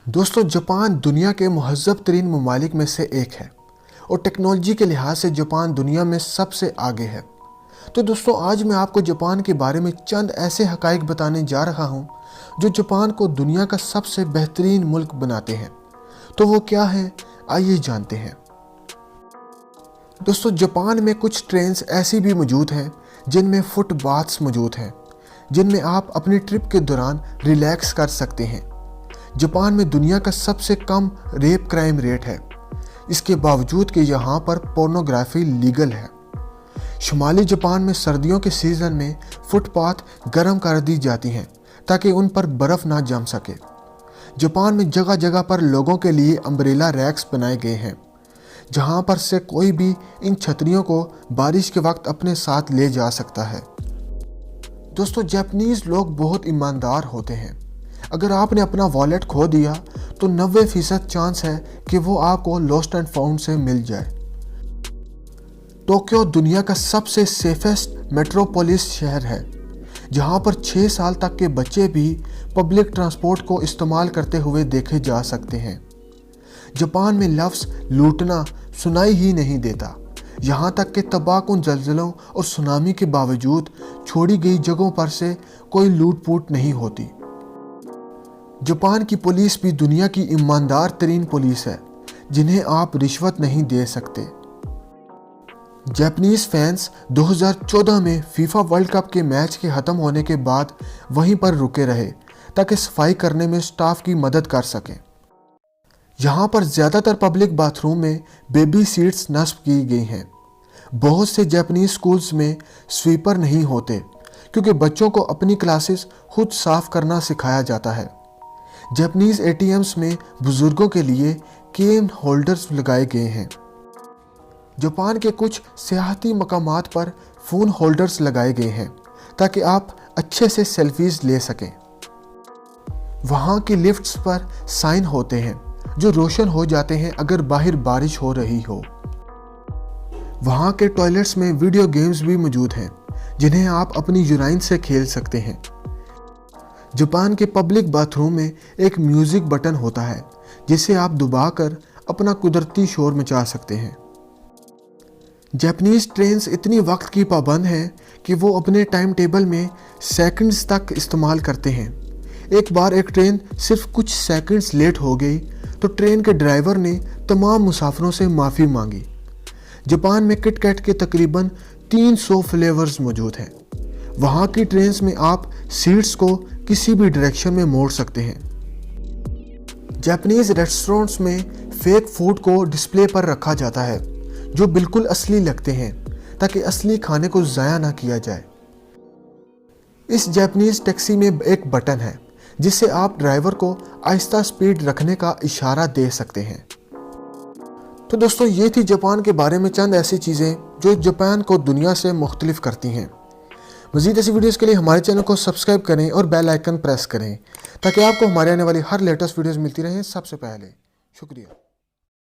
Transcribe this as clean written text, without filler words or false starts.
دوستو جاپان دنیا کے مہذب ترین ممالک میں سے ایک ہے اور ٹیکنالوجی کے لحاظ سے جاپان دنیا میں سب سے آگے ہے۔ تو دوستو آج میں آپ کو جاپان کے بارے میں چند ایسے حقائق بتانے جا رہا ہوں جو جاپان کو دنیا کا سب سے بہترین ملک بناتے ہیں۔ تو وہ کیا ہے؟ آئیے جانتے ہیں۔ دوستو جاپان میں کچھ ٹرینز ایسی بھی موجود ہیں جن میں فٹ باتھس موجود ہیں، جن میں آپ اپنی ٹرپ کے دوران ریلیکس کر سکتے ہیں۔ جاپان میں دنیا کا سب سے کم ریپ کرائم ریٹ ہے، اس کے باوجود کہ یہاں پر پورنوگرافی لیگل ہے۔ شمالی جاپان میں سردیوں کے سیزن میں فٹ پاتھ گرم کر دی جاتی ہیں تاکہ ان پر برف نہ جم سکے۔ جاپان میں جگہ جگہ پر لوگوں کے لیے امبریلا ریکس بنائے گئے ہیں، جہاں پر سے کوئی بھی ان چھتریوں کو بارش کے وقت اپنے ساتھ لے جا سکتا ہے۔ دوستو جاپنیز لوگ بہت ایماندار ہوتے ہیں۔ اگر آپ نے اپنا والیٹ کھو دیا تو 90% چانس ہے کہ وہ آپ کو لاسٹ اینڈ فاؤنڈ سے مل جائے۔ ٹوکیو دنیا کا سب سے سیفسٹ میٹروپولس شہر ہے، جہاں پر 6 سال تک کے بچے بھی پبلک ٹرانسپورٹ کو استعمال کرتے ہوئے دیکھے جا سکتے ہیں۔ جاپان میں لفظ لوٹنا سنائی ہی نہیں دیتا، یہاں تک کہ تباہ کن زلزلوں اور سونامی کے باوجود چھوڑی گئی جگہوں پر سے کوئی لوٹ پوٹ نہیں ہوتی۔ جاپان کی پولیس بھی دنیا کی ایماندار ترین پولیس ہے، جنہیں آپ رشوت نہیں دے سکتے۔ جاپنیز فینس 2014 میں فیفا ورلڈ کپ کے میچ کے ختم ہونے کے بعد وہیں پر رکے رہے تاکہ صفائی کرنے میں سٹاف کی مدد کر سکیں۔ یہاں پر زیادہ تر پبلک باتھ روم میں بیبی سیٹس نصب کی گئی ہیں۔ بہت سے جاپنیز سکولز میں سویپر نہیں ہوتے کیونکہ بچوں کو اپنی کلاسز خود صاف کرنا سکھایا جاتا ہے۔ جاپنیز اے ٹی ایمز میں بزرگوں کے لیے کین ہولڈرز لگائے گئے ہیں۔ جاپان کے کچھ سیاحتی مقامات پر فون ہولڈرز لگائے گئے ہیں تاکہ آپ اچھے سے سیلفیز لے سکیں۔ وہاں کی لفٹس پر سائن ہوتے ہیں جو روشن ہو جاتے ہیں اگر باہر بارش ہو رہی ہو۔ وہاں کے ٹوائلٹس میں ویڈیو گیمز بھی موجود ہیں جنہیں آپ اپنی یورائن سے کھیل سکتے ہیں۔ جاپان کے پبلک باتھ روم میں ایک میوزک بٹن ہوتا ہے جسے آپ دبا کر اپنا قدرتی شور مچا سکتے ہیں۔ جاپنیز ٹرینز اتنی وقت کی پابند ہیں کہ وہ اپنے ٹائم ٹیبل میں سیکنڈز تک استعمال کرتے ہیں۔ ایک بار ایک ٹرین صرف کچھ سیکنڈز لیٹ ہو گئی تو ٹرین کے ڈرائیور نے تمام مسافروں سے معافی مانگی۔ جاپان میں کٹ کیٹ کے تقریباً 300 فلیورز موجود ہیں۔ وہاں کی ٹرینز میں آپ سیٹس کو کسی بھی ڈائریکشن میں موڑ سکتے ہیں۔ جاپنیز ریسٹورنٹس میں فیک فوڈ کو ڈسپلے پر رکھا جاتا ہے جو بالکل اصلی لگتے ہیں تاکہ اصلی کھانے کو ضائع نہ کیا جائے۔ اس جاپنیز ٹیکسی میں ایک بٹن ہے جس سے آپ ڈرائیور کو آہستہ سپیڈ رکھنے کا اشارہ دے سکتے ہیں۔ تو دوستو یہ تھی جاپان کے بارے میں چند ایسی چیزیں جو جاپان کو دنیا سے مختلف کرتی ہیں۔ مزید ایسی ویڈیوز کے لیے ہمارے چینل کو سبسکرائب کریں اور بیل آئیکن پریس کریں تاکہ آپ کو ہمارے آنے والی ہر لیٹسٹ ویڈیوز ملتی رہیں سب سے پہلے۔ شکریہ۔